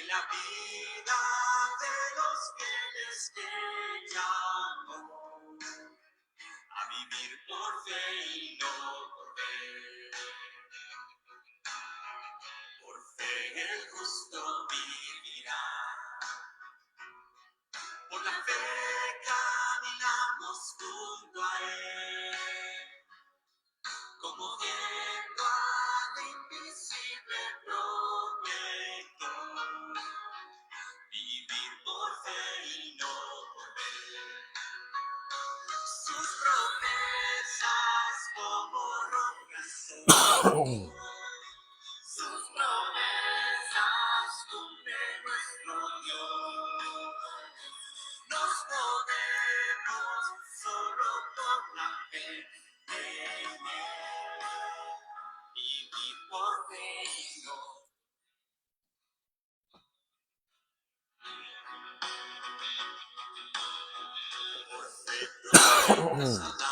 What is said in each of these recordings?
la vida de los fieles que llamó a vivir por fe y no por ver. Por fe el justo vivirá. Por la fe caminamos junto a Él, como viendo al invisible protector. Vivir por fe y no por ver. Sus promesas como rocas son. Sus promesas cumple nuestro Dios. Nos podemos solo por la fe en Él. Vivir por fe y no. Por fe promesas a dar.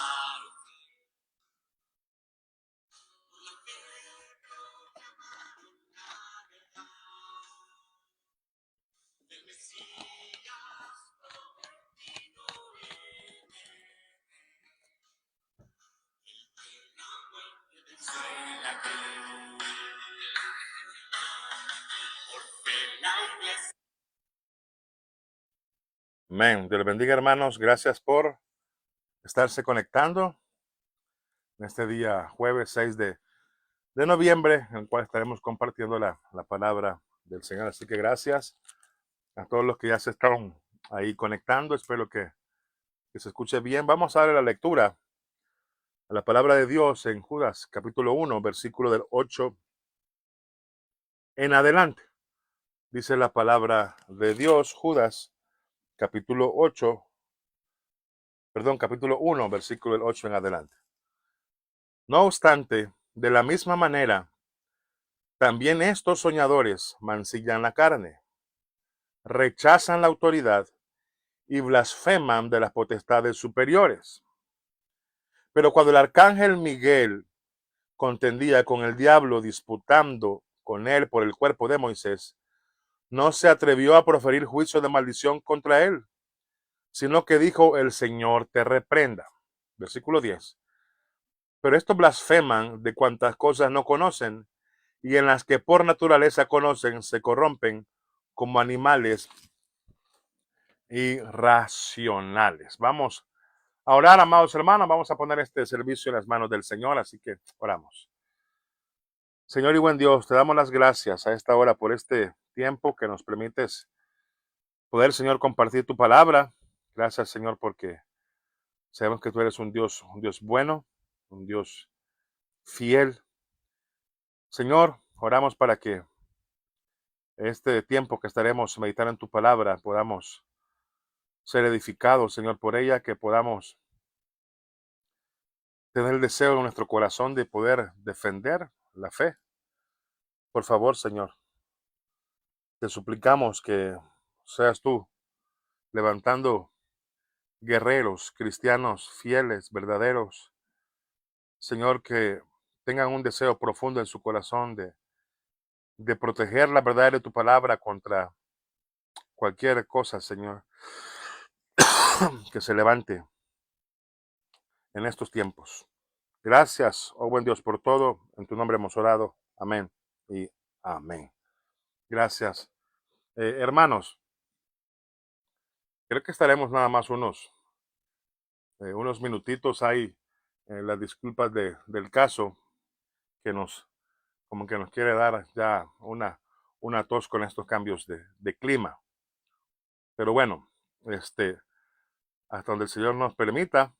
Por la fe proclamaron la verdad del Mesías prometido en Él. La muerte venció en la cruz. Por fe la iglesia. Amén. Dios les bendiga, hermanos. Gracias por estarse conectando en este día jueves 6 de noviembre, en el cual estaremos compartiendo la palabra del Señor. Así que gracias a todos los que ya se están ahí conectando. Espero que se escuche bien. Vamos a darle la lectura a la palabra de Dios en Judas, capítulo 1, versículo del 8 en adelante. Dice la palabra de Dios, Judas, capítulo 1, versículo del 8 en adelante. No obstante, de la misma manera, también estos soñadores mancillan la carne, rechazan la autoridad y blasfeman de las potestades superiores. Pero cuando el arcángel Miguel contendía con el diablo disputando con él por el cuerpo de Moisés, no se atrevió a proferir juicio de maldición contra él, sino que dijo: el Señor te reprenda. Versículo 10. Pero estos blasfeman de cuantas cosas no conocen, y en las que por naturaleza conocen se corrompen como animales irracionales. Vamos a orar, amados hermanos. Vamos a poner este servicio en las manos del Señor, así que oramos. Señor y buen Dios, te damos las gracias a esta hora por este tiempo que nos permites poder, Señor, compartir tu palabra. Gracias, Señor, porque sabemos que tú eres un Dios bueno, un Dios fiel. Señor, oramos para que este tiempo que estaremos meditando en tu palabra podamos ser edificados, Señor, por ella, que podamos tener el deseo en nuestro corazón de poder defender la fe. Por favor, Señor, te suplicamos que seas tú levantando guerreros, cristianos fieles, verdaderos, Señor, que tengan un deseo profundo en su corazón de proteger la verdad de tu palabra contra cualquier cosa, Señor, que se levante en estos tiempos. Gracias, oh buen Dios, por todo. En tu nombre hemos orado. Amén y amén. Gracias. Hermanos, creo que estaremos nada más unos minutitos ahí. Las disculpas del caso que como que nos quiere dar ya una tos con estos cambios de clima. Pero bueno, hasta donde el Señor nos permita.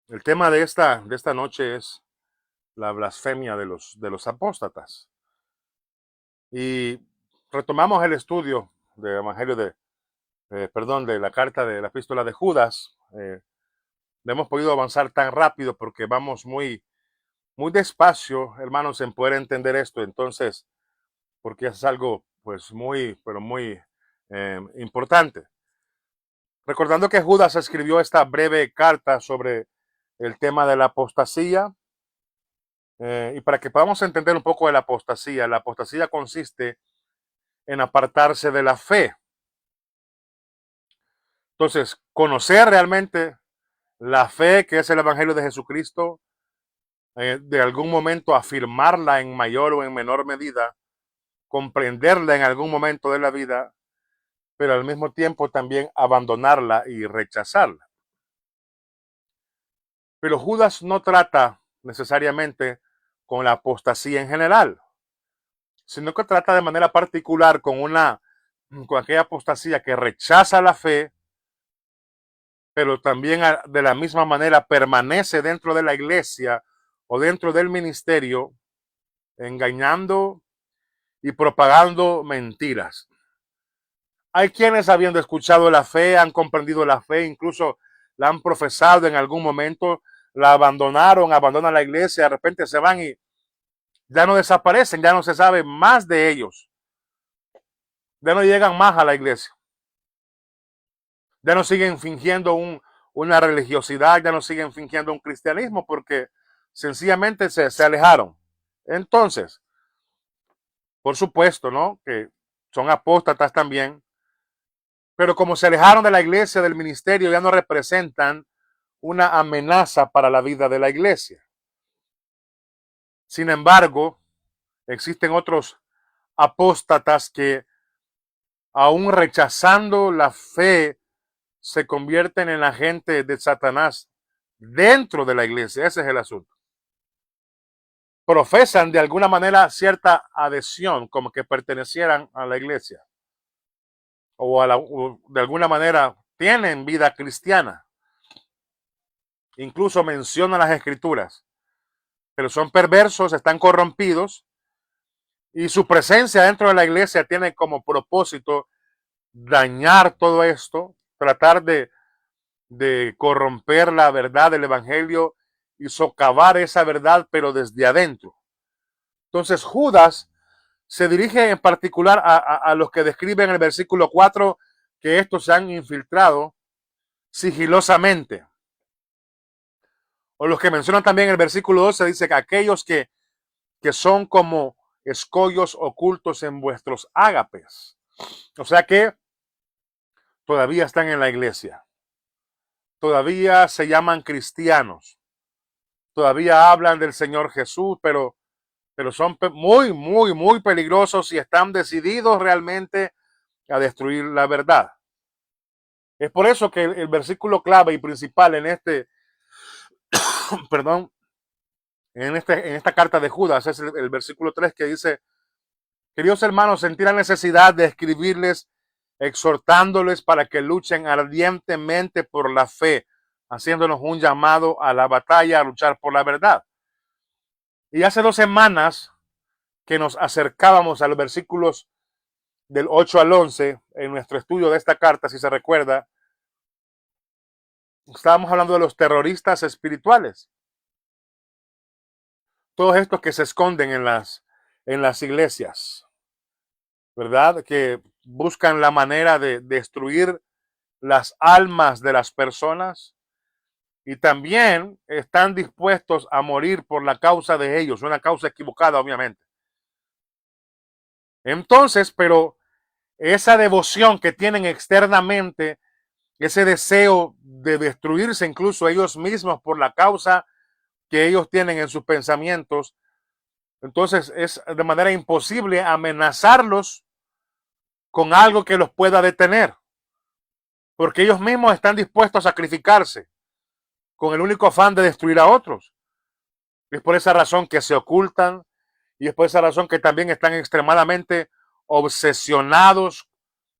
El tema de esta noche es la blasfemia de los apóstatas. Y retomamos el estudio del Evangelio de la carta de la epístola de Judas. No hemos podido avanzar tan rápido porque vamos muy despacio, hermanos, en poder entender esto. Entonces, porque es algo pues muy importante. Recordando que Judas escribió esta breve carta sobre el tema de la apostasía, Y para que podamos entender un poco de la apostasía consiste en apartarse de la fe. Entonces, conocer realmente la fe que es el Evangelio de Jesucristo, de algún momento afirmarla en mayor o en menor medida, comprenderla en algún momento de la vida, pero al mismo tiempo también abandonarla y rechazarla. Pero Judas no trata necesariamente con la apostasía en general, sino que trata de manera particular con aquella apostasía que rechaza la fe, pero también de la misma manera permanece dentro de la iglesia o dentro del ministerio, engañando y propagando mentiras. Hay quienes, habiendo escuchado la fe, han comprendido la fe, incluso la han profesado en algún momento, la abandonan la iglesia, de repente se van y ya no desaparecen, ya no se sabe más de ellos, ya no llegan más a la iglesia, ya no siguen fingiendo una religiosidad, ya no siguen fingiendo un cristianismo porque sencillamente se alejaron. Entonces, por supuesto, ¿no? Que son apóstatas también, pero como se alejaron de la iglesia, del ministerio, ya no representan una amenaza para la vida de la iglesia. Sin embargo, existen otros apóstatas que, aún rechazando la fe, se convierten en agentes de Satanás dentro de la iglesia. Ese es el asunto. Profesan de alguna manera cierta adhesión, como que pertenecieran a la iglesia, o de alguna manera tienen vida cristiana. Incluso mencionan las escrituras, pero son perversos, están corrompidos, y su presencia dentro de la iglesia tiene como propósito dañar todo esto, tratar de corromper la verdad del evangelio y socavar esa verdad, pero desde adentro. Entonces Judas se dirige en particular a los que describen en el versículo 4 que estos se han infiltrado sigilosamente. O los que mencionan también en el versículo 12, dice que aquellos que son como escollos ocultos en vuestros ágapes. O sea que todavía están en la iglesia. Todavía se llaman cristianos. Todavía hablan del Señor Jesús, pero son muy, muy, muy peligrosos y están decididos realmente a destruir la verdad. Es por eso que el versículo clave y principal en perdón, en esta carta de Judas es el versículo 3 que dice: queridos hermanos, sentí la necesidad de escribirles exhortándoles para que luchen ardientemente por la fe, haciéndonos un llamado a la batalla, a luchar por la verdad. Y hace 2 semanas que nos acercábamos a los versículos del 8 al 11 en nuestro estudio de esta carta, si se recuerda, estábamos hablando de los terroristas espirituales. Todos estos que se esconden en las iglesias, ¿verdad? Que buscan la manera de destruir las almas de las personas y también están dispuestos a morir por la causa de ellos, una causa equivocada, obviamente. Entonces, pero esa devoción que tienen externamente, ese deseo de destruirse incluso ellos mismos por la causa que ellos tienen en sus pensamientos, entonces es de manera imposible amenazarlos con algo que los pueda detener, porque ellos mismos están dispuestos a sacrificarse con el único afán de destruir a otros. Es por esa razón que se ocultan y es por esa razón que también están extremadamente obsesionados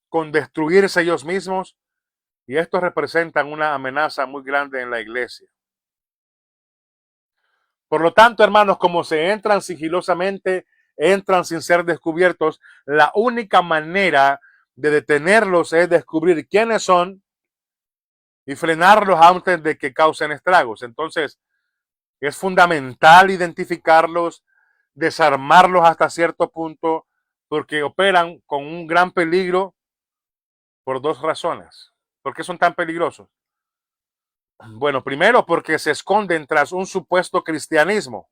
con destruirse ellos mismos, y estos representan una amenaza muy grande en la iglesia. Por lo tanto, hermanos, como se entran sigilosamente, entran sin ser descubiertos, la única manera de detenerlos es descubrir quiénes son y frenarlos antes de que causen estragos. Entonces, es fundamental identificarlos, desarmarlos hasta cierto punto, porque operan con un gran peligro por 2 razones. ¿Por qué son tan peligrosos? Bueno, primero porque se esconden tras un supuesto cristianismo.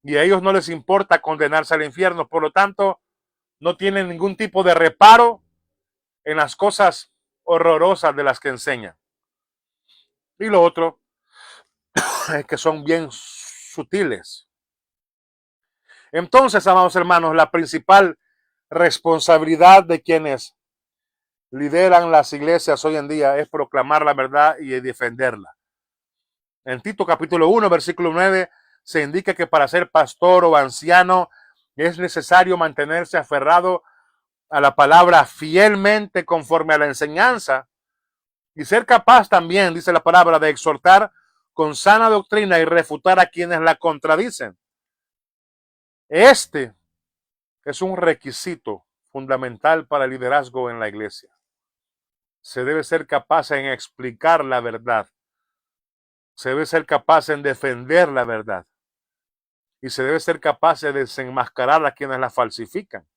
y a ellos no les importa condenarse al infierno. Por lo tanto, no tienen ningún tipo de reparo en las cosas horrorosas de las que enseñan. Y lo otro es que son bien sutiles. Entonces, amados hermanos, la principal responsabilidad de quienes lideran las iglesias hoy en día es proclamar la verdad y defenderla. En Tito capítulo 1, versículo 9, se indica que para ser pastor o anciano es necesario mantenerse aferrado a la palabra fielmente conforme a la enseñanza y ser capaz también, dice la palabra, de exhortar con sana doctrina y refutar a quienes la contradicen. Este es un requisito fundamental para el liderazgo en la iglesia. Se debe ser capaz en explicar la verdad. Se debe ser capaz en defender la verdad. Y se debe ser capaz de desenmascarar a quienes la falsifican.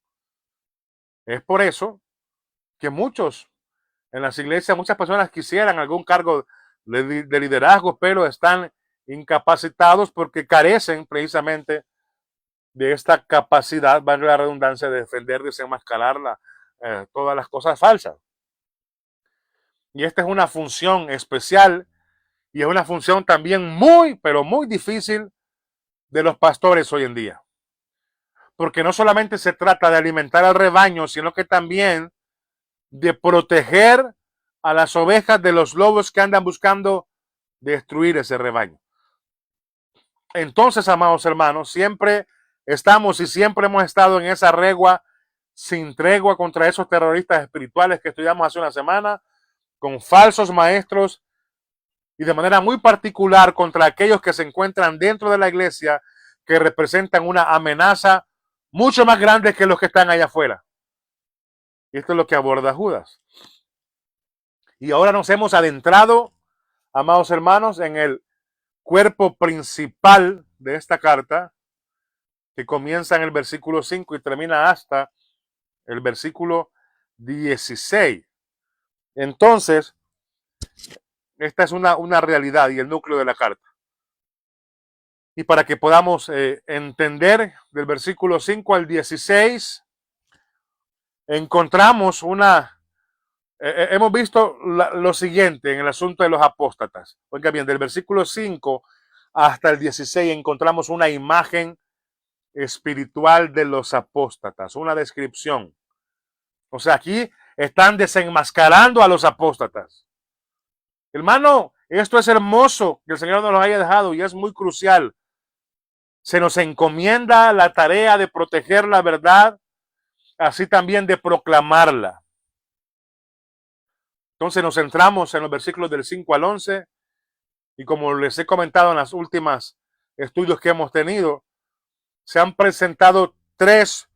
Es por eso que muchos en las iglesias, muchas personas quisieran algún cargo de liderazgo, pero están incapacitados porque carecen precisamente de esta capacidad, valga la redundancia, de defender, desenmascarar todas las cosas falsas. Y esta es una función especial y es una función también muy, pero muy difícil de los pastores hoy en día. Porque no solamente se trata de alimentar al rebaño, sino que también de proteger a las ovejas de los lobos que andan buscando destruir ese rebaño. Entonces, amados hermanos, siempre estamos y siempre hemos estado en esa regua sin tregua contra esos terroristas espirituales que estudiamos hace una semana, con falsos maestros y de manera muy particular contra aquellos que se encuentran dentro de la iglesia que representan una amenaza mucho más grande que los que están allá afuera. Y esto es lo que aborda Judas. Y ahora nos hemos adentrado, amados hermanos, en el cuerpo principal de esta carta, que comienza en el versículo 5 y termina hasta el versículo 16. Entonces, esta es una realidad y el núcleo de la carta. Y para que podamos entender del versículo 5 al 16, encontramos hemos visto lo siguiente en el asunto de los apóstatas. Oiga bien, del versículo 5 hasta el 16 encontramos una imagen espiritual de los apóstatas, una descripción. O sea, aquí están desenmascarando a los apóstatas. Hermano, esto es hermoso que el Señor nos lo haya dejado y es muy crucial. Se nos encomienda la tarea de proteger la verdad, así también de proclamarla. Entonces nos centramos en los versículos del 5 al 11 y como les he comentado en las últimas estudios que hemos tenido, se han presentado tres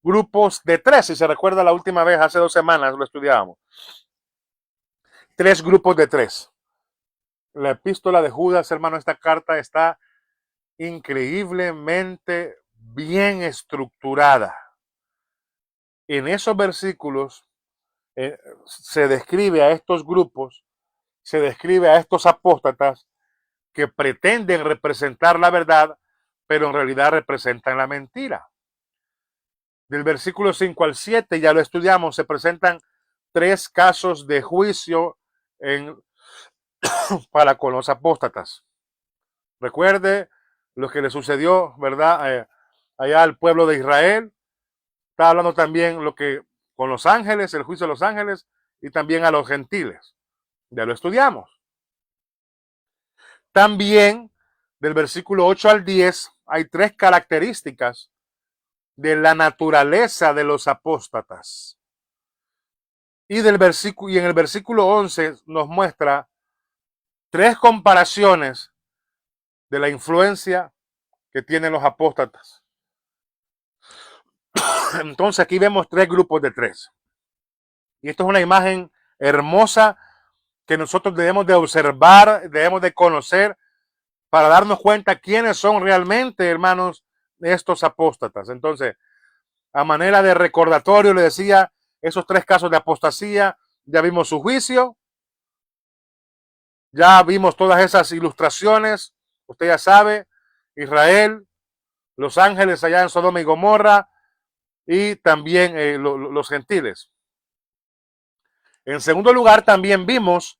grupos de tres. Si se recuerda la última vez, hace 2 semanas lo estudiábamos. 3 grupos de 3. La epístola de Judas, hermano, esta carta está increíblemente bien estructurada. En esos versículos se describe a estos grupos, se describe a estos apóstatas que pretenden representar la verdad, pero en realidad representan la mentira. Del versículo 5 al 7, ya lo estudiamos, se presentan 3 casos de juicio para con los apóstatas. Recuerde lo que le sucedió, ¿verdad? Allá al pueblo de Israel. Está hablando también lo que con los ángeles, el juicio de los ángeles, y también a los gentiles. Ya lo estudiamos. También del versículo 8 al 10 hay 3 características de la naturaleza de los apóstatas. Y en el versículo 11 nos muestra 3 comparaciones de la influencia que tienen los apóstatas. Entonces aquí vemos 3 grupos de 3. Y esto es una imagen hermosa que nosotros debemos de observar, debemos de conocer para darnos cuenta quiénes son realmente, hermanos, estos apóstatas. Entonces, a manera de recordatorio, le decía, esos 3 casos de apostasía, ya vimos su juicio, ya vimos todas esas ilustraciones, usted ya sabe, Israel, los ángeles allá en Sodoma y Gomorra y también los gentiles. En segundo lugar, también vimos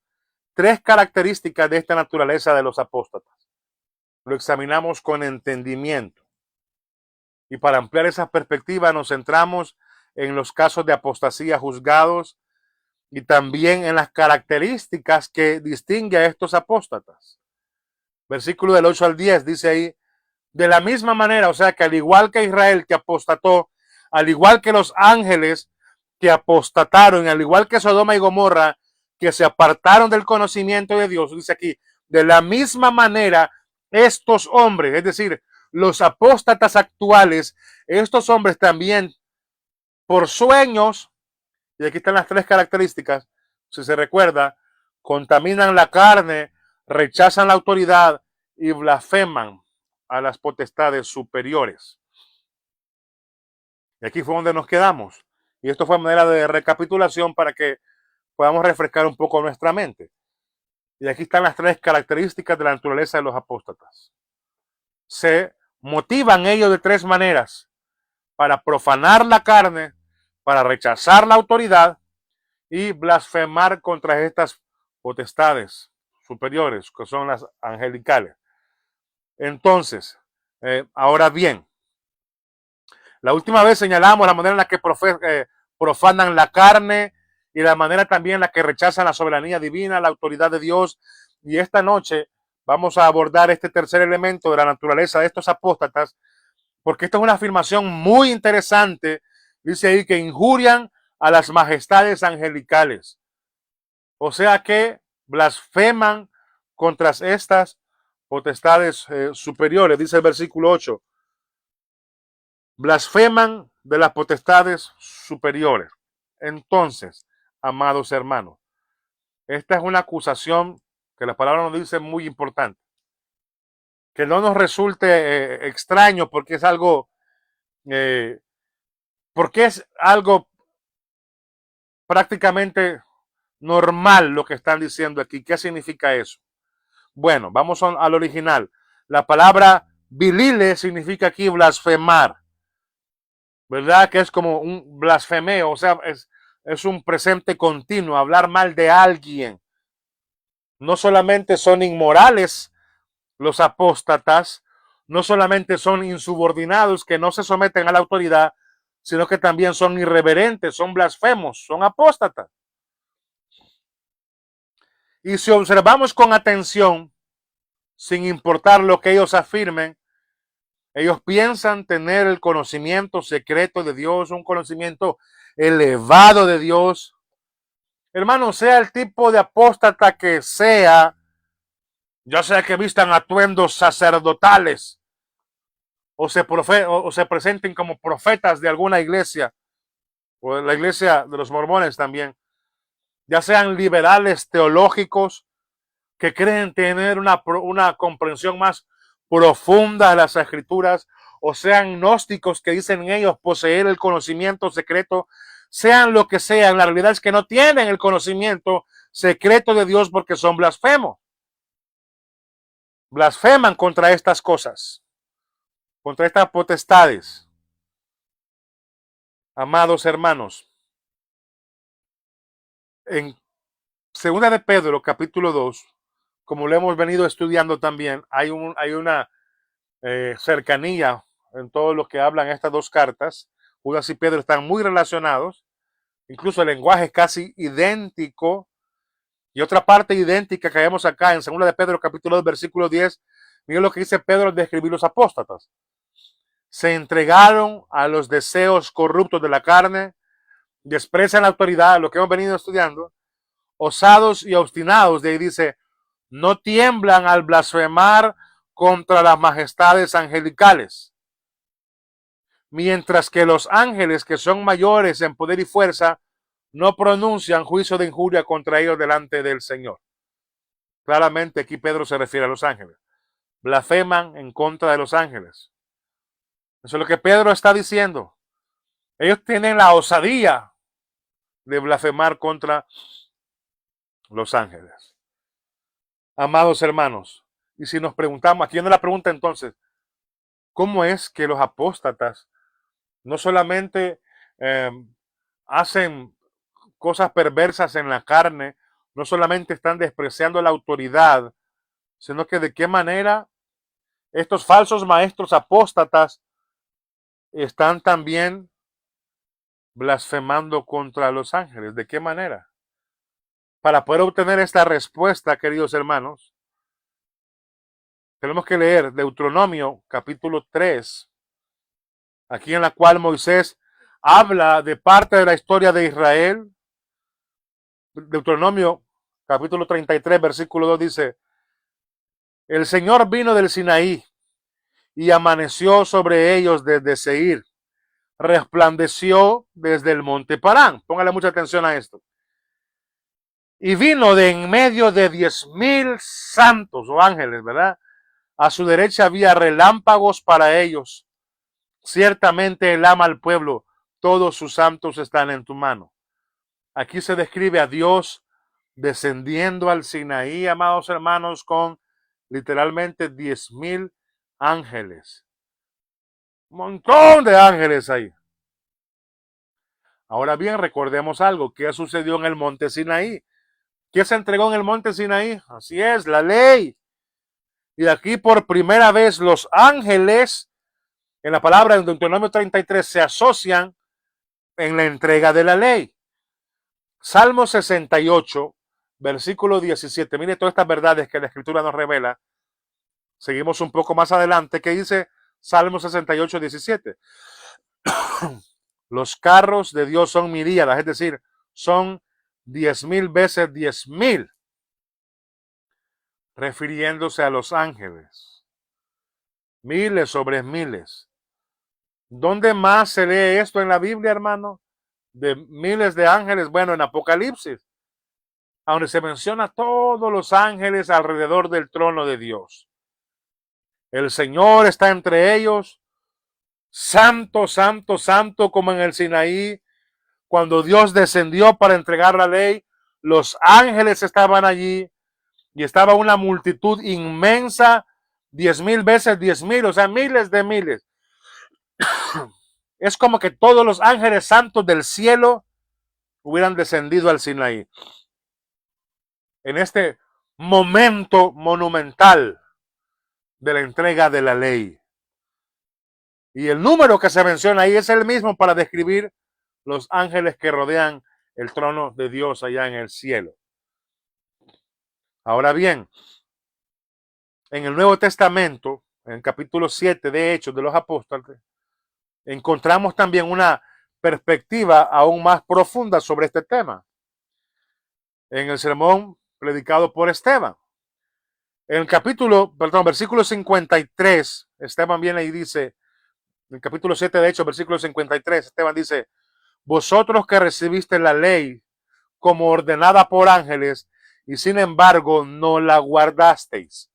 tres características de esta naturaleza de los apóstatas. Lo examinamos con entendimiento. Y para ampliar esa perspectiva nos centramos en los casos de apostasía juzgados y también en las características que distinguen a estos apóstatas. Versículo del 8 al 10 dice ahí, de la misma manera, o sea que al igual que Israel que apostató, al igual que los ángeles que apostataron, al igual que Sodoma y Gomorra que se apartaron del conocimiento de Dios, dice aquí, de la misma manera estos hombres, es decir, los apóstatas actuales, estos hombres también por sueños, y aquí están las tres características, si se recuerda, contaminan la carne, rechazan la autoridad y blasfeman a las potestades superiores. Y aquí fue donde nos quedamos. Y esto fue manera de recapitulación para que podamos refrescar un poco nuestra mente. Y aquí están las tres características de la naturaleza de los apóstatas. Se motivan ellos de tres maneras: para profanar la carne, para rechazar la autoridad y blasfemar contra estas potestades superiores, que son las angelicales. Entonces, ahora bien, la última vez señalamos la manera en la que profanan la carne y la manera también en la que rechazan la soberanía divina, la autoridad de Dios. Y esta noche vamos a abordar este tercer elemento de la naturaleza de estos apóstatas, porque esta es una afirmación muy interesante. Dice ahí que injurian a las majestades angelicales. O sea que blasfeman contra estas potestades superiores, dice el versículo 8. Blasfeman de las potestades superiores. Entonces, amados hermanos, esta es una acusación que la palabra nos dice muy importante. Que no nos resulte extraño porque es algo prácticamente normal lo que están diciendo aquí. ¿Qué significa eso? Bueno, vamos al original. La palabra bilile significa aquí blasfemar, ¿verdad? Que es como un blasfemeo, o sea, es un presente continuo, hablar mal de alguien. No solamente son inmorales los apóstatas, no solamente son insubordinados que no se someten a la autoridad, sino que también son irreverentes, son blasfemos, son apóstatas. Y si observamos con atención, sin importar lo que ellos afirmen, ellos piensan tener el conocimiento secreto de Dios, un conocimiento elevado de Dios. Hermano, sea el tipo de apóstata que sea, ya sea que vistan atuendos sacerdotales o se presenten como profetas de alguna iglesia, o de la iglesia de los mormones también, ya sean liberales teológicos que creen tener una comprensión más profunda de las escrituras, o sean gnósticos que dicen ellos poseer el conocimiento secreto, sean lo que sean, la realidad es que no tienen el conocimiento secreto de Dios porque son blasfemos. Blasfeman contra estas cosas, contra estas potestades. Amados hermanos, en Segunda de Pedro, capítulo 2, como lo hemos venido estudiando también, hay una cercanía en todo lo que hablan estas dos cartas. Judas y Pedro están muy relacionados, incluso el lenguaje es casi idéntico. Y otra parte idéntica que vemos acá en Segunda de Pedro, capítulo 2, versículo 10, miren lo que dice Pedro al describir los apóstatas. Se entregaron a los deseos corruptos de la carne, desprecian la autoridad, lo que hemos venido estudiando, osados y obstinados. De ahí dice, no tiemblan al blasfemar contra las majestades angelicales, mientras que los ángeles, que son mayores en poder y fuerza, no pronuncian juicio de injuria contra ellos delante del Señor. Claramente aquí Pedro se refiere a los ángeles. Blasfeman en contra de los ángeles. Eso es lo que Pedro está diciendo. Ellos tienen la osadía de blasfemar contra los ángeles. Amados hermanos, y si nos preguntamos, aquí viene la pregunta entonces, cómo es que los apóstatas no solamente eh, hacen cosas perversas en la carne, no solamente están despreciando la autoridad, sino que de qué manera estos falsos maestros apóstatas están también blasfemando contra los ángeles. ¿De qué manera? Para poder obtener esta respuesta, queridos hermanos, tenemos que leer Deuteronomio capítulo 3, aquí en la cual Moisés habla de parte de la historia de Israel. Deuteronomio capítulo 33, versículo 2 dice: el Señor vino del Sinaí y amaneció sobre ellos desde Seir, resplandeció desde el monte Parán. Póngale mucha atención a esto. Y vino de en medio de 10,000 santos o ángeles, ¿verdad? A su derecha había relámpagos para ellos. Ciertamente Él ama al pueblo, todos sus santos están en tu mano. Aquí se describe a Dios descendiendo al Sinaí, amados hermanos, con literalmente 10,000 ángeles. Un montón de ángeles ahí. Ahora bien, recordemos algo. ¿Qué sucedió en el monte Sinaí? ¿Qué se entregó en el monte Sinaí? Así es, la ley. Y aquí por primera vez los ángeles, en la palabra en Deuteronomio 33, se asocian en la entrega de la ley. Salmo 68, versículo 17. Mire todas estas verdades que la Escritura nos revela. Seguimos un poco más adelante, que dice Salmo 68, 17. Los carros de Dios son miríadas, es decir, son 10,000 veces 10,000, refiriéndose a los ángeles. Miles sobre miles. ¿Dónde más se lee esto en la Biblia, hermano? De miles de ángeles. Bueno, en Apocalipsis, donde se menciona todos los ángeles alrededor del trono de Dios. El Señor está entre ellos. Santo, santo, santo, como en el Sinaí, cuando Dios descendió para entregar la ley, los ángeles estaban allí y estaba una multitud inmensa, 10,000 veces 10,000, o sea, miles de miles. Es como que todos los ángeles santos del cielo hubieran descendido al Sinaí. En este momento monumental de la entrega de la ley. Y el número que se menciona ahí es el mismo para describir los ángeles que rodean el trono de Dios allá en el cielo. Ahora bien, en el Nuevo Testamento, en el capítulo 7 de Hechos de los Apóstoles, encontramos también una perspectiva aún más profunda sobre este tema. En el sermón predicado por Esteban. En el versículo 53, Esteban viene y dice, en el capítulo 7 de Hechos, versículo 53, Esteban dice: vosotros que recibiste la ley como ordenada por ángeles y sin embargo no la guardasteis.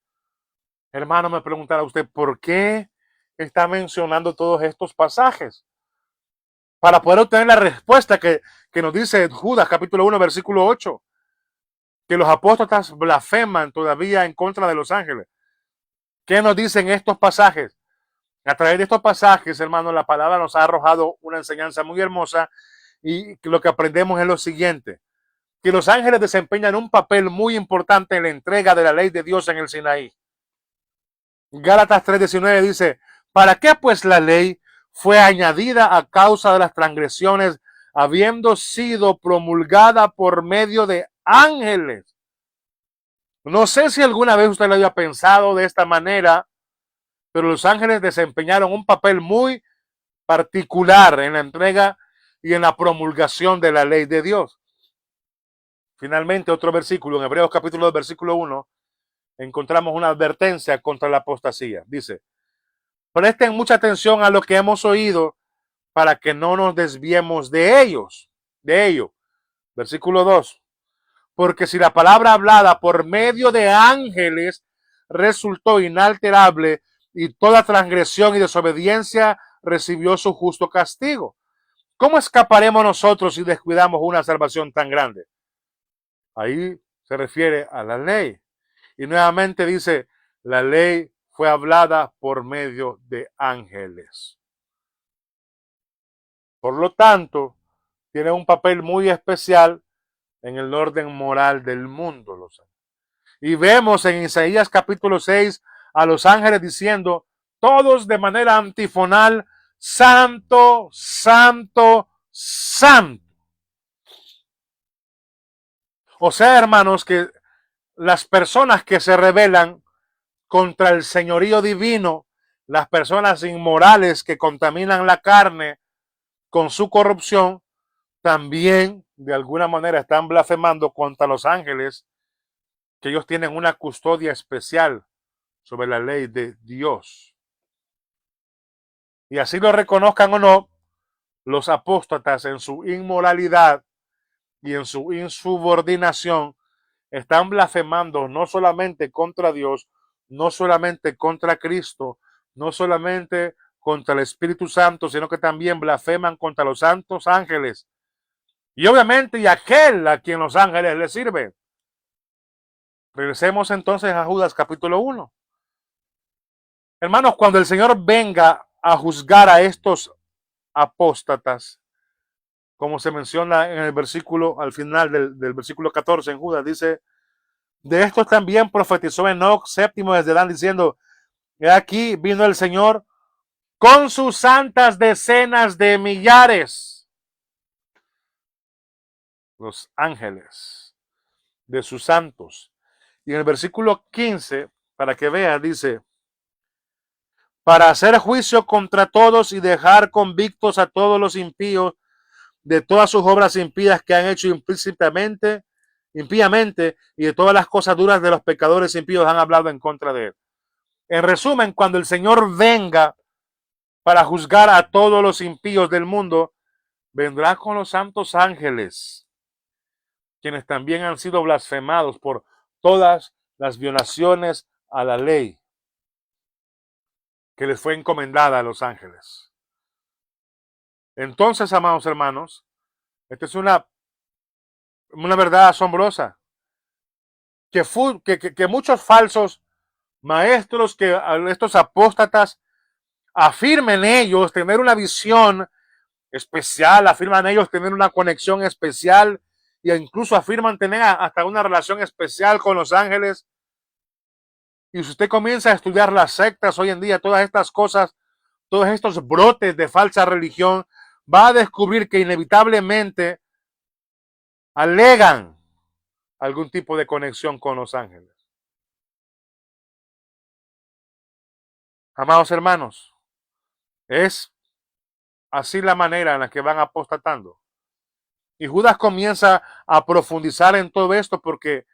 Hermano, me preguntará usted, ¿por qué está mencionando todos estos pasajes? Para poder obtener la respuesta que nos dice Judas, capítulo 1, versículo 8, que los apóstoles blasfeman todavía en contra de los ángeles. ¿Qué nos dicen estos pasajes? A través de estos pasajes, hermano, la palabra nos ha arrojado una enseñanza muy hermosa y lo que aprendemos es lo siguiente: que los ángeles desempeñan un papel muy importante en la entrega de la ley de Dios en el Sinaí. Gálatas 3:19 dice: ¿para qué pues la ley fue añadida a causa de las transgresiones, habiendo sido promulgada por medio de ángeles? No sé si alguna vez usted lo había pensado de esta manera, pero los ángeles desempeñaron un papel muy particular en la entrega y en la promulgación de la ley de Dios. Finalmente, otro versículo, en Hebreos capítulo 2, versículo 1, encontramos una advertencia contra la apostasía. Dice: presten mucha atención a lo que hemos oído para que no nos desviemos de ello. Versículo 2. Porque si la palabra hablada por medio de ángeles resultó inalterable y toda transgresión y desobediencia recibió su justo castigo, ¿cómo escaparemos nosotros si descuidamos una salvación tan grande? Ahí se refiere a la ley. Y nuevamente dice: la ley fue hablada por medio de ángeles. Por lo tanto, tiene un papel muy especial en el orden moral del mundo. Los ángeles. Y vemos en Isaías capítulo 6 a los ángeles diciendo, todos de manera antifonal, santo, santo, santo. O sea, hermanos, que las personas que se rebelan contra el señorío divino, las personas inmorales que contaminan la carne con su corrupción, también de alguna manera están blasfemando contra los ángeles, que ellos tienen una custodia especial sobre la ley de Dios. Y así lo reconozcan o no, los apóstatas en su inmoralidad y en su insubordinación están blasfemando no solamente contra Dios, no solamente contra Cristo, no solamente contra el Espíritu Santo, sino que también blasfeman contra los santos ángeles. Y obviamente y aquel a quien los ángeles le sirven. Regresemos entonces a Judas capítulo 1. Hermanos, cuando el Señor venga a juzgar a estos apóstatas, como se menciona en el versículo, al final del versículo 14 en Judas, dice, de estos también profetizó Enoc, séptimo desde Dan, diciendo, he aquí vino el Señor con sus santas decenas de millares, los ángeles de sus santos. Y en el versículo 15, para que vea, dice, para hacer juicio contra todos y dejar convictos a todos los impíos de todas sus obras impías que han hecho impíamente, y de todas las cosas duras de los pecadores impíos han hablado en contra de él. En resumen, cuando el Señor venga para juzgar a todos los impíos del mundo, vendrá con los santos ángeles, quienes también han sido blasfemados por todas las violaciones a la ley que les fue encomendada a los ángeles. Entonces, amados hermanos, esta es una verdad asombrosa, que muchos falsos maestros, que estos apóstatas afirmen ellos tener una visión especial, afirman ellos tener una conexión especial e incluso afirman tener hasta una relación especial con los ángeles. Y si usted comienza a estudiar las sectas hoy en día, todas estas cosas, todos estos brotes de falsa religión, va a descubrir que inevitablemente alegan algún tipo de conexión con los ángeles. Amados hermanos, es así la manera en la que van apostatando. Y Judas comienza a profundizar en todo esto porque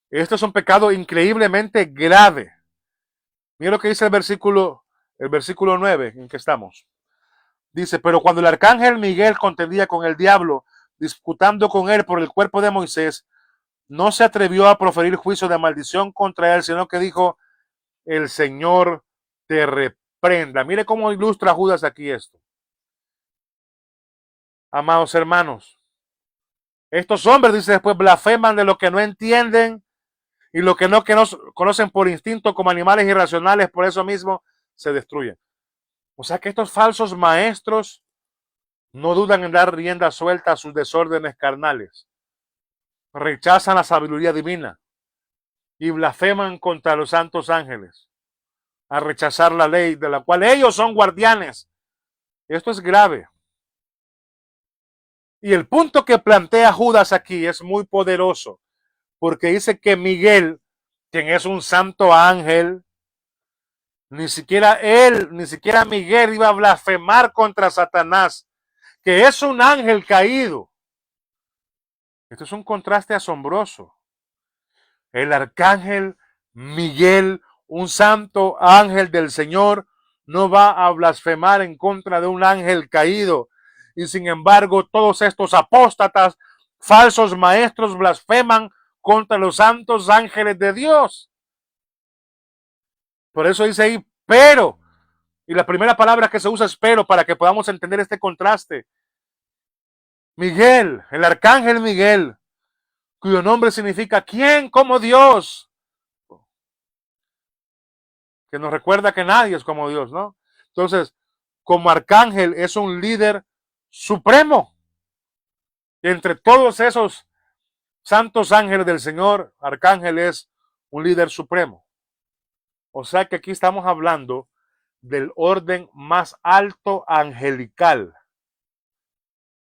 esto es un pecado increíblemente grave. Mira lo que dice el versículo 9 en que estamos. Dice, pero cuando el arcángel Miguel contendía con el diablo, disputando con él por el cuerpo de Moisés, no se atrevió a proferir juicio de maldición contra él, sino que dijo, el Señor te reprenda. Mire cómo ilustra Judas aquí esto. Amados hermanos, estos hombres, dice después, blasfeman de lo que no entienden y lo que no conocen por instinto como animales irracionales, por eso mismo se destruyen. O sea que estos falsos maestros no dudan en dar rienda suelta a sus desórdenes carnales. Rechazan la sabiduría divina y blasfeman contra los santos ángeles, a rechazar la ley de la cual ellos son guardianes. Esto es grave. Y el punto que plantea Judas aquí es muy poderoso, porque dice que Miguel, quien es un santo ángel, ni siquiera Miguel iba a blasfemar contra Satanás, que es un ángel caído. Esto es un contraste asombroso. El arcángel Miguel, un santo ángel del Señor, no va a blasfemar en contra de un ángel caído. Y sin embargo, todos estos apóstatas, falsos maestros, blasfeman contra los santos ángeles de Dios. Por eso dice ahí, pero, y la primera palabra que se usa es pero, para que podamos entender este contraste. Miguel, el arcángel Miguel, cuyo nombre significa ¿quién como Dios? que nos recuerda que nadie es como Dios, ¿no? Entonces, como arcángel es un líder supremo. Entre todos esos santos ángeles del Señor, arcángel es un líder supremo. O sea que aquí estamos hablando del orden más alto angelical,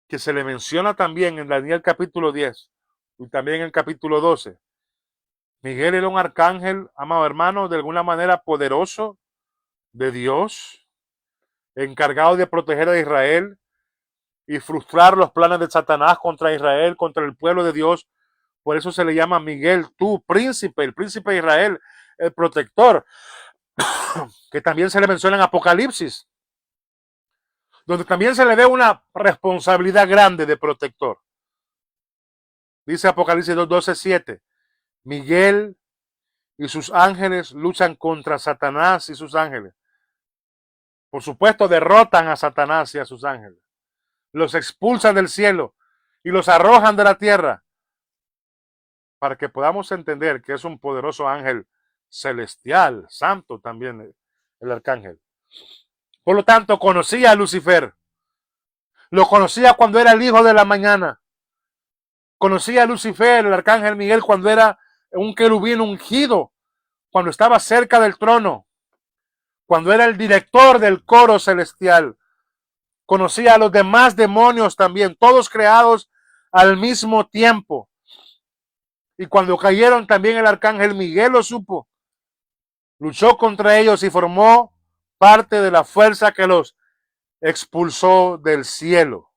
que se le menciona también en Daniel capítulo 10 y también en el capítulo 12. Miguel era un arcángel, amado hermano, de alguna manera poderoso de Dios, encargado de proteger a Israel y frustrar los planes de Satanás contra Israel, contra el pueblo de Dios. Por eso se le llama Miguel, tú, príncipe, el príncipe de Israel, el protector, que también se le menciona en Apocalipsis, donde también se le ve una responsabilidad grande de protector. Dice Apocalipsis 2:12-7, Miguel y sus ángeles luchan contra Satanás y sus ángeles. Por supuesto, derrotan a Satanás y a sus ángeles. Los expulsan del cielo y los arrojan de la tierra, para que podamos entender que es un poderoso ángel celestial, santo también el arcángel. Por lo tanto, conocía a Lucifer. Lo conocía cuando era el hijo de la mañana. Conocía a Lucifer, el arcángel Miguel, cuando era un querubín ungido, cuando estaba cerca del trono, cuando era el director del coro celestial. Conocía a los demás demonios también, todos creados al mismo tiempo. Y cuando cayeron también el arcángel Miguel lo supo. Luchó contra ellos y formó parte de la fuerza que los expulsó del cielo.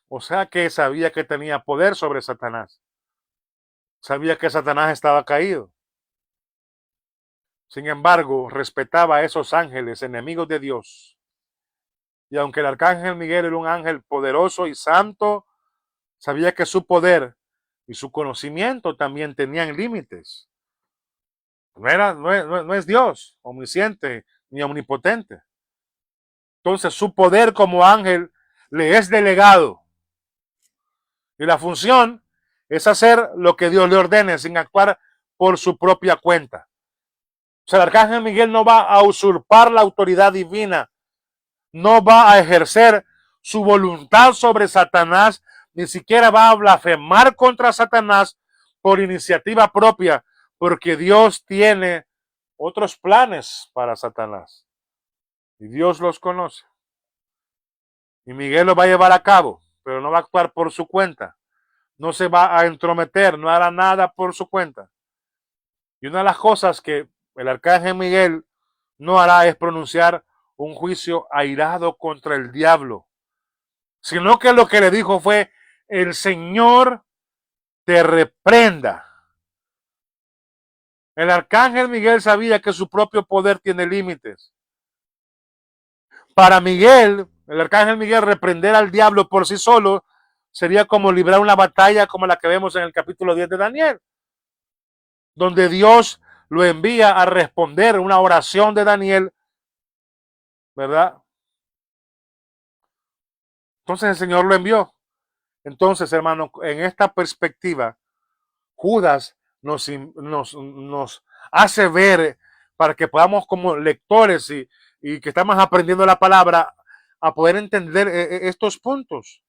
O sea que sabía que tenía poder sobre Satanás. Sabía que Satanás estaba caído. Sin embargo, respetaba a esos ángeles, enemigos de Dios. Y aunque el arcángel Miguel era un ángel poderoso y santo, sabía que su poder y su conocimiento también tenían límites. No es Dios omnisciente ni omnipotente. Entonces su poder como ángel le es delegado. Y la función es hacer lo que Dios le ordene sin actuar por su propia cuenta. O sea, el arcángel Miguel no va a usurpar la autoridad divina, no va a ejercer su voluntad sobre Satanás, ni siquiera va a blasfemar contra Satanás por iniciativa propia, porque Dios tiene otros planes para Satanás. Y Dios los conoce. Y Miguel lo va a llevar a cabo, pero no va a actuar por su cuenta. No se va a entrometer, no hará nada por su cuenta. Y una de las cosas que el arcángel Miguel no hará es pronunciar un juicio airado contra el diablo, sino que lo que le dijo fue, el Señor te reprenda. El arcángel Miguel sabía que su propio poder tiene límites. Para Miguel, el arcángel Miguel, reprender al diablo por sí solo sería como librar una batalla como la que vemos en el capítulo 10 de Daniel, donde Dios lo envía a responder una oración de Daniel, ¿verdad? Entonces el Señor lo envió. Entonces, hermano, en esta perspectiva, Judas nos hace ver, para que podamos como lectores y que estamos aprendiendo la palabra, a poder entender estos puntos.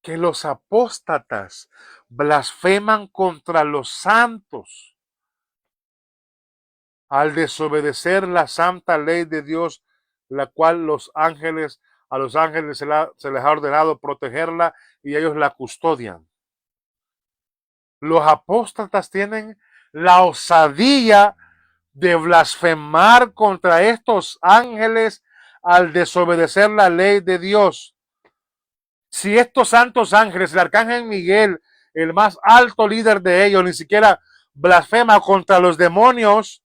Que los apóstatas blasfeman contra los santos al desobedecer la santa ley de Dios, la cual a los ángeles se les ha ordenado protegerla y ellos la custodian. Los apóstatas tienen la osadía de blasfemar contra estos ángeles al desobedecer la ley de Dios. Si estos santos ángeles, el arcángel Miguel, el más alto líder de ellos, ni siquiera blasfema contra los demonios,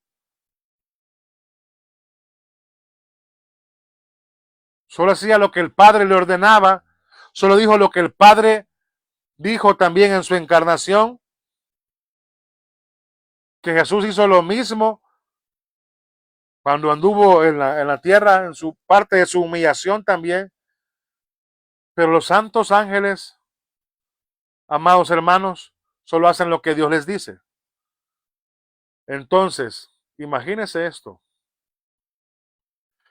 solo hacía lo que el Padre le ordenaba, solo dijo lo que el Padre dijo también en su encarnación, que Jesús hizo lo mismo cuando anduvo en la tierra, en su parte de su humillación también. Pero los santos ángeles, amados hermanos, solo hacen lo que Dios les dice. Entonces, Imagínese esto.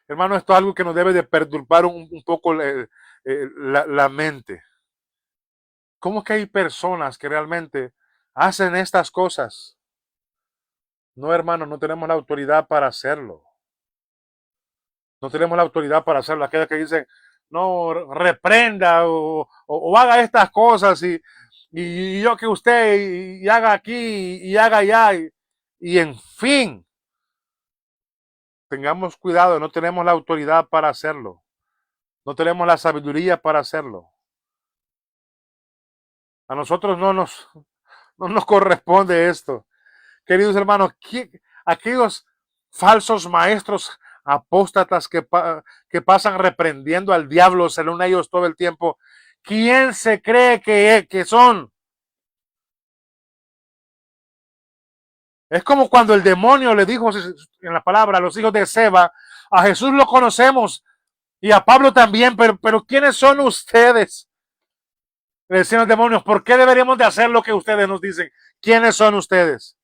Hermano, esto es algo que nos debe de perturbar un poco la mente. ¿Cómo que hay personas que realmente hacen estas cosas? No, hermano, no tenemos la autoridad para hacerlo. No tenemos la autoridad para hacerlo. Aquellos que dicen, no, reprenda o haga estas cosas y yo que usted y haga aquí y haga allá y en fin, tengamos cuidado, no tenemos la autoridad para hacerlo. No tenemos la sabiduría para hacerlo. A nosotros no nos corresponde esto. Queridos hermanos, aquellos falsos maestros apóstatas que pasan reprendiendo al diablo, según ellos todo el tiempo, ¿quién se cree que son? Es como cuando el demonio le dijo en la palabra a los hijos de Seba, a Jesús lo conocemos y a Pablo también, pero ¿quiénes son ustedes? Le decían los demonios, ¿por qué deberíamos de hacer lo que ustedes nos dicen? ¿Quiénes son ustedes?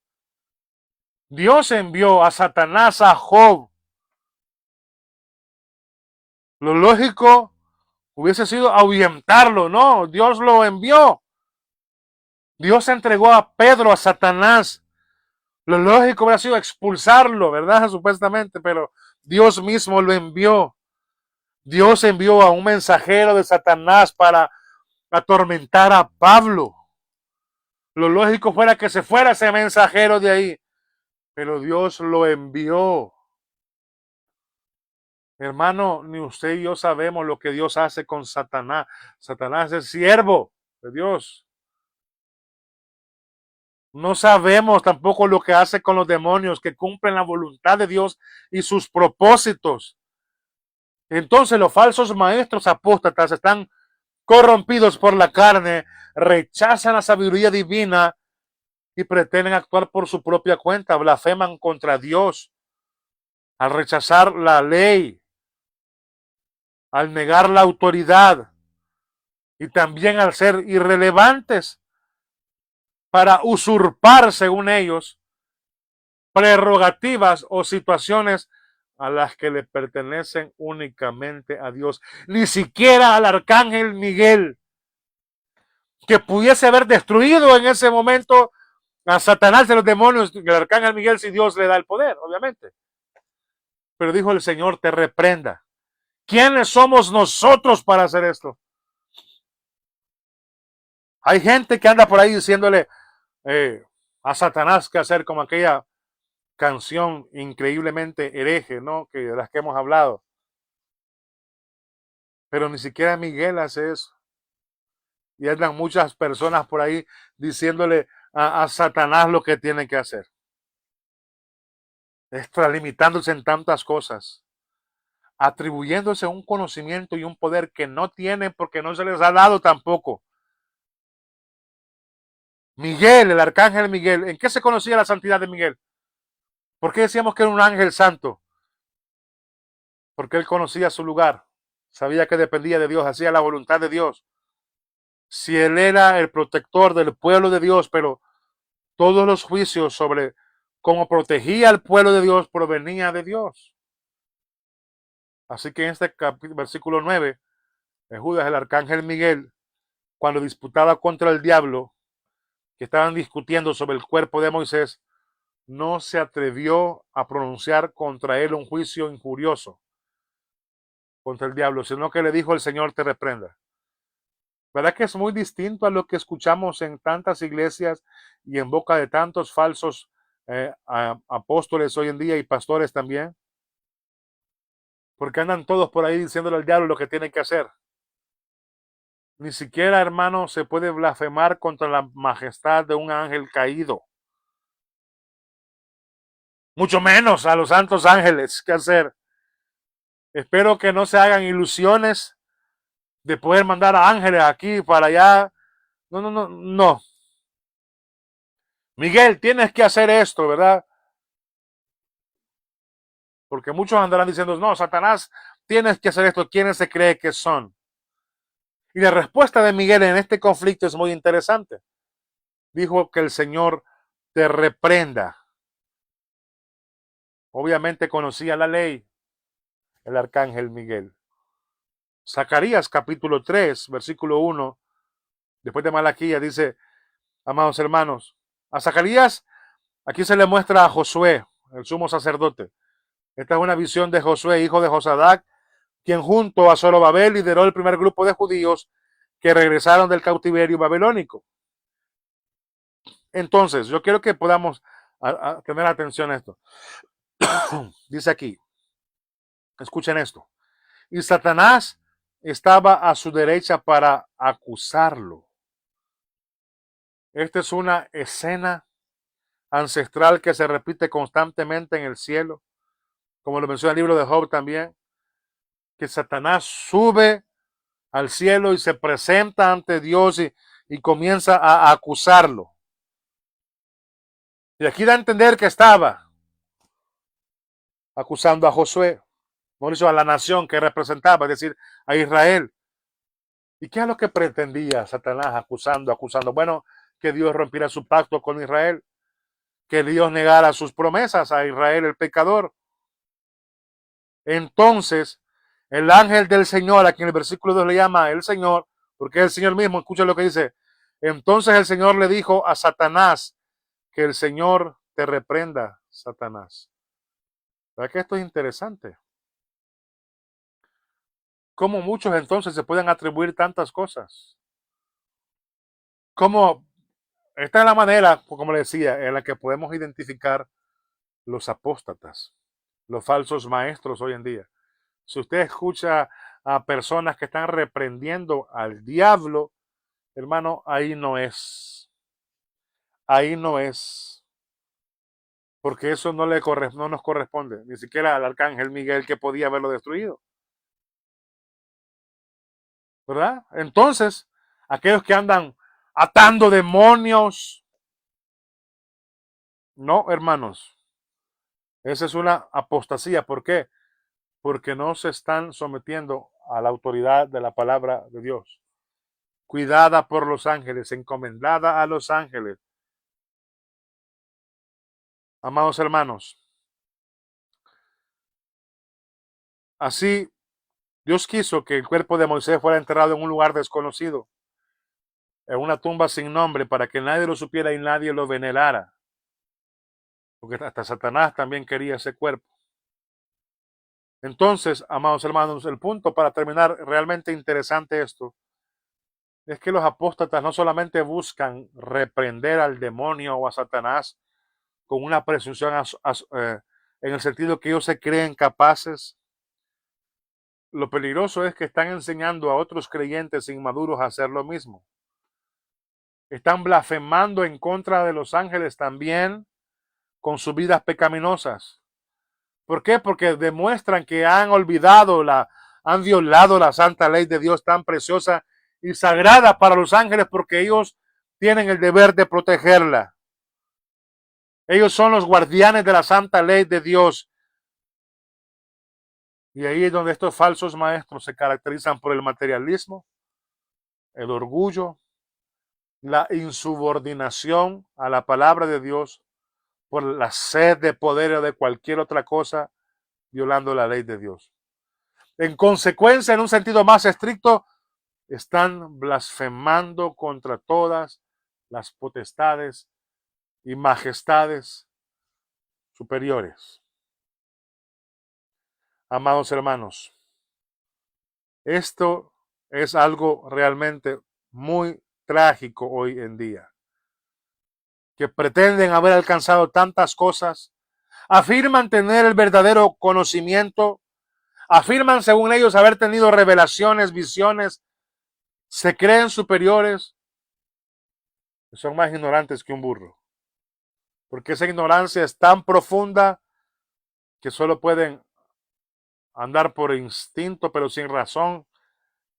Dios envió a Satanás a Job. Lo lógico hubiese sido ahuyentarlo, no, Dios lo envió. Dios entregó a Pedro a Satanás. Lo lógico hubiera sido expulsarlo, ¿verdad? Supuestamente, pero Dios mismo lo envió. Dios envió a un mensajero de Satanás para atormentar a Pablo. Lo lógico fuera que se fuera ese mensajero de ahí, pero Dios lo envió. Hermano, ni usted y yo sabemos lo que Dios hace con Satanás. Satanás es siervo de Dios. No sabemos tampoco lo que hace con los demonios que cumplen la voluntad de Dios y sus propósitos. Entonces los falsos maestros apóstatas están corrompidos por la carne, rechazan la sabiduría divina y pretenden actuar por su propia cuenta, blasfeman contra Dios al rechazar la ley, al negar la autoridad y también al ser irrelevantes para usurpar, según ellos, prerrogativas o situaciones a las que le pertenecen únicamente a Dios. Ni siquiera al arcángel Miguel, que pudiese haber destruido en ese momento a Satanás de los demonios, el arcángel Miguel, si Dios le da el poder, obviamente. Pero dijo el Señor, te reprenda. ¿Quiénes somos nosotros para hacer esto? Hay gente que anda por ahí diciéndole a Satanás qué hacer, como aquella canción increíblemente hereje, ¿no? Que de las que hemos hablado. Pero ni siquiera Miguel hace eso. Y andan muchas personas por ahí diciéndole a Satanás lo que tiene que hacer. Extralimitándose en tantas cosas. Atribuyéndose un conocimiento y un poder que no tienen porque no se les ha dado tampoco. Miguel, el arcángel Miguel, ¿en qué se conocía la santidad de Miguel? ¿Por qué decíamos que era un ángel santo? Porque él conocía su lugar, sabía que dependía de Dios, hacía la voluntad de Dios. Si él era el protector del pueblo de Dios, pero todos los juicios sobre cómo protegía al pueblo de Dios provenía de Dios. Así que en este versículo 9, en Judas, el arcángel Miguel, cuando disputaba contra el diablo, que estaban discutiendo sobre el cuerpo de Moisés, no se atrevió a pronunciar contra él un juicio injurioso contra el diablo, sino que le dijo el Señor te reprenda. ¿Verdad que es muy distinto a lo que escuchamos en tantas iglesias y en boca de tantos falsos apóstoles hoy en día y pastores también? Porque andan todos por ahí diciéndole al diablo lo que tiene que hacer. Ni siquiera, hermano, se puede blasfemar contra la majestad de un ángel caído. Mucho menos a los santos ángeles. ¿Qué hacer? Espero que no se hagan ilusiones de poder mandar a ángeles aquí para allá. No. Miguel, tienes que hacer esto, ¿verdad? Porque muchos andarán diciendo, no, Satanás, tienes que hacer esto. ¿Quiénes se cree que son? Y la respuesta de Miguel en este conflicto es muy interesante. Dijo que el Señor te reprenda. obviamente conocía la ley, el arcángel Miguel. Zacarías capítulo 3, versículo 1, después de Malaquías, dice, amados hermanos, a Zacarías aquí se le muestra a Josué, el sumo sacerdote. Esta es una visión de Josué, hijo de Josadac, quien junto a Zorobabel lideró el primer grupo de judíos que regresaron del cautiverio babilónico. Entonces, yo quiero que podamos tener atención a esto. Dice aquí, escuchen esto. Y Satanás estaba a su derecha para acusarlo. Esta es una escena ancestral que se repite constantemente en el cielo, como lo menciona el libro de Job también, que Satanás sube al cielo y se presenta ante Dios y comienza a acusarlo. Y aquí da a entender que estaba acusando a Josué, por eso a la nación que representaba, es decir, a Israel. ¿Y qué es lo que pretendía Satanás acusando? Bueno, que Dios rompiera su pacto con Israel, que Dios negara sus promesas a Israel, el pecador. Entonces, el ángel del Señor, a quien el versículo 2 le llama el Señor, porque es el Señor mismo, escucha lo que dice. Entonces el Señor le dijo a Satanás, que el Señor te reprenda, Satanás. ¿Verdad que esto es interesante? ¿Cómo muchos entonces se pueden atribuir tantas cosas? ¿Cómo? Esta es la manera, como le decía, en la que podemos identificar los apóstatas, los falsos maestros hoy en día. Si usted escucha a personas que están reprendiendo al diablo, hermano, ahí no es. Ahí no es. Porque eso no nos corresponde, ni siquiera al arcángel Miguel que podía haberlo destruido. ¿Verdad? Entonces, aquellos que andan atando demonios, no, hermanos, esa es una apostasía. ¿Por qué? Porque no se están sometiendo a la autoridad de la palabra de Dios, cuidada por los ángeles, encomendada a los ángeles. Amados hermanos, así Dios quiso que el cuerpo de Moisés fuera enterrado en un lugar desconocido, en una tumba sin nombre, para que nadie lo supiera y nadie lo venerara, porque hasta Satanás también quería ese cuerpo. Entonces, amados hermanos, el punto para terminar realmente interesante esto es que los apóstatas no solamente buscan reprender al demonio o a Satanás con una presunción en el sentido que ellos se creen capaces. Lo peligroso es que están enseñando a otros creyentes inmaduros a hacer lo mismo. Están blasfemando en contra de los ángeles también con sus vidas pecaminosas. ¿Por qué? Porque demuestran que han violado la santa ley de Dios tan preciosa y sagrada para los ángeles, porque ellos tienen el deber de protegerla. Ellos son los guardianes de la santa ley de Dios. Y ahí es donde estos falsos maestros se caracterizan por el materialismo, el orgullo, la insubordinación a la palabra de Dios, por la sed de poder o de cualquier otra cosa, violando la ley de Dios. En consecuencia, en un sentido más estricto, están blasfemando contra todas las potestades y majestades superiores. Amados hermanos, esto es algo realmente muy trágico hoy en día, que pretenden haber alcanzado tantas cosas, afirman tener el verdadero conocimiento, afirman según ellos haber tenido revelaciones, visiones, se creen superiores, son más ignorantes que un burro, porque esa ignorancia es tan profunda que solo pueden andar por instinto, pero sin razón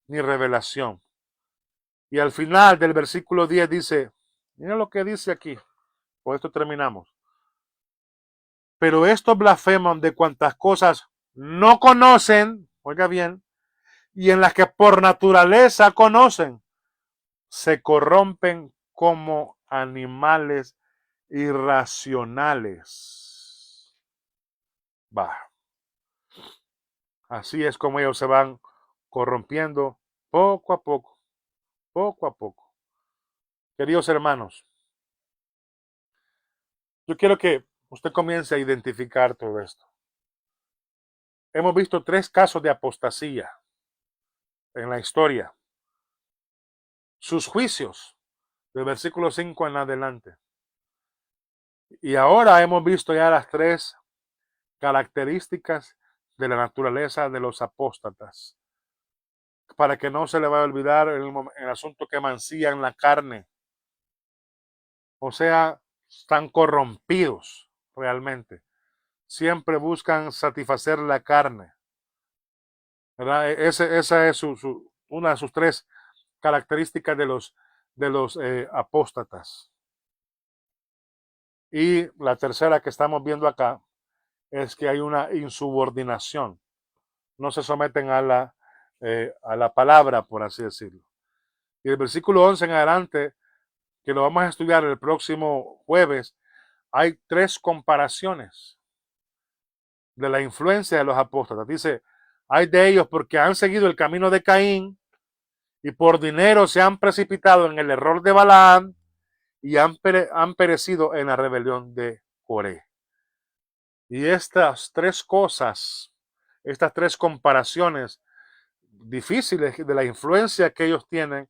ni revelación. Y al final del versículo 10 dice, mira lo que dice aquí, con esto terminamos. Pero estos blasfeman de cuantas cosas no conocen, oiga bien, y en las que por naturaleza conocen, se corrompen como animales irracionales. baja. Así es como ellos se van corrompiendo poco a poco, poco a poco. Queridos hermanos, yo quiero que usted comience a identificar todo esto. Hemos visto 3 casos de apostasía en la historia. Sus juicios, del versículo 5 en adelante. Y ahora hemos visto ya las 3 características de la naturaleza de los apóstatas. Para que no se le vaya a olvidar el asunto que mancillan la carne. O sea, están corrompidos realmente. Siempre buscan satisfacer la carne. ¿Verdad? Esa es una de sus 3 características de los apóstatas. Y la tercera que estamos viendo acá es que hay una insubordinación. No se someten a la palabra, por así decirlo. Y el versículo 11 en adelante, que lo vamos a estudiar el próximo jueves, hay 3 comparaciones de la influencia de los apóstatas. Dice, hay de ellos porque han seguido el camino de Caín y por dinero se han precipitado en el error de Balaam y han perecido en la rebelión de Coré. Y estas 3 cosas, estas 3 comparaciones difíciles de la influencia que ellos tienen,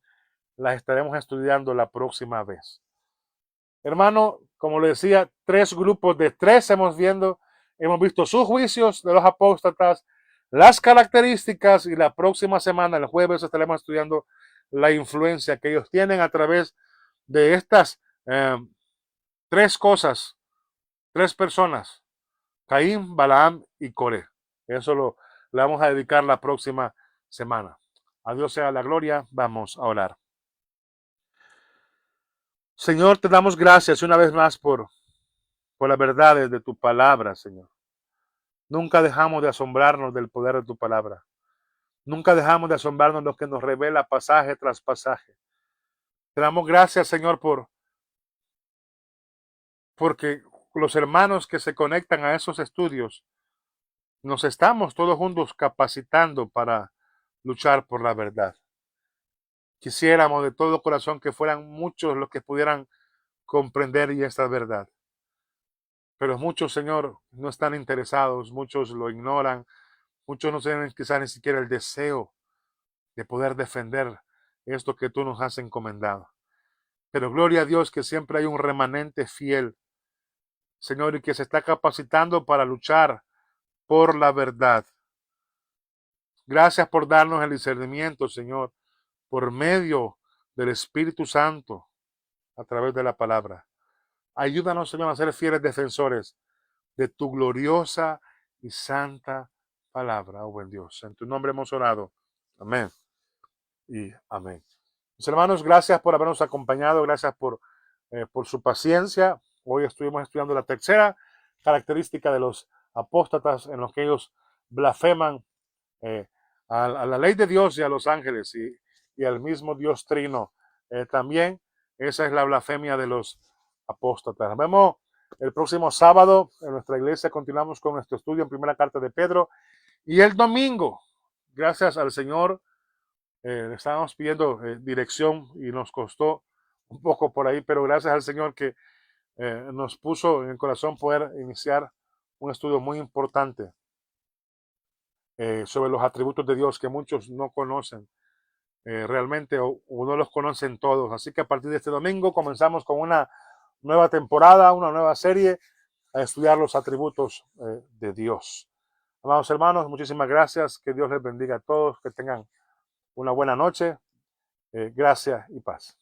las estaremos estudiando la próxima vez. Hermano, como le decía, 3 grupos de 3 hemos visto sus juicios de los apóstatas, las características, y la próxima semana, el jueves, estaremos estudiando la influencia que ellos tienen a través de estas 3 cosas, 3 personas: Caín, Balaam y Coré. Eso le vamos a dedicar la próxima semana. A Dios sea la gloria. Vamos a orar. Señor, te damos gracias una vez más por las verdades de tu palabra, Señor. Nunca dejamos de asombrarnos del poder de tu palabra. Nunca dejamos de asombrarnos de lo que nos revela pasaje tras pasaje. Te damos gracias, Señor, porque los hermanos que se conectan a esos estudios, nos estamos todos juntos capacitando para luchar por la verdad. Quisiéramos de todo corazón que fueran muchos los que pudieran comprender y esta verdad. Pero muchos, Señor, no están interesados, muchos lo ignoran, muchos no tienen quizás ni siquiera el deseo de poder defender esto que tú nos has encomendado. Pero gloria a Dios que siempre hay un remanente fiel, Señor, y que se está capacitando para luchar por la verdad. Gracias por darnos el discernimiento, Señor, por medio del Espíritu Santo, a través de la palabra. Ayúdanos, Señor, a ser fieles defensores de tu gloriosa y santa palabra, oh buen Dios. En tu nombre hemos orado. Amén y amén. Mis hermanos, gracias por habernos acompañado, gracias por su paciencia. Hoy estuvimos estudiando la tercera característica de los apóstatas, en los que ellos blasfeman a la ley de Dios y a los ángeles y al mismo Dios trino. También esa es la blasfemia de los apóstatas. Nos vemos el próximo sábado en nuestra iglesia. Continuamos con nuestro estudio en primera carta de Pedro. Y el domingo, gracias al Señor, le estábamos pidiendo dirección y nos costó un poco por ahí, pero gracias al Señor que nos puso en el corazón poder iniciar un estudio muy importante sobre los atributos de Dios que muchos no conocen realmente o no los conocen todos. Así que a partir de este domingo comenzamos con una nueva temporada, una nueva serie a estudiar los atributos de Dios. Amados hermanos, muchísimas gracias. Que Dios les bendiga a todos. Que tengan una buena noche. Gracias y paz.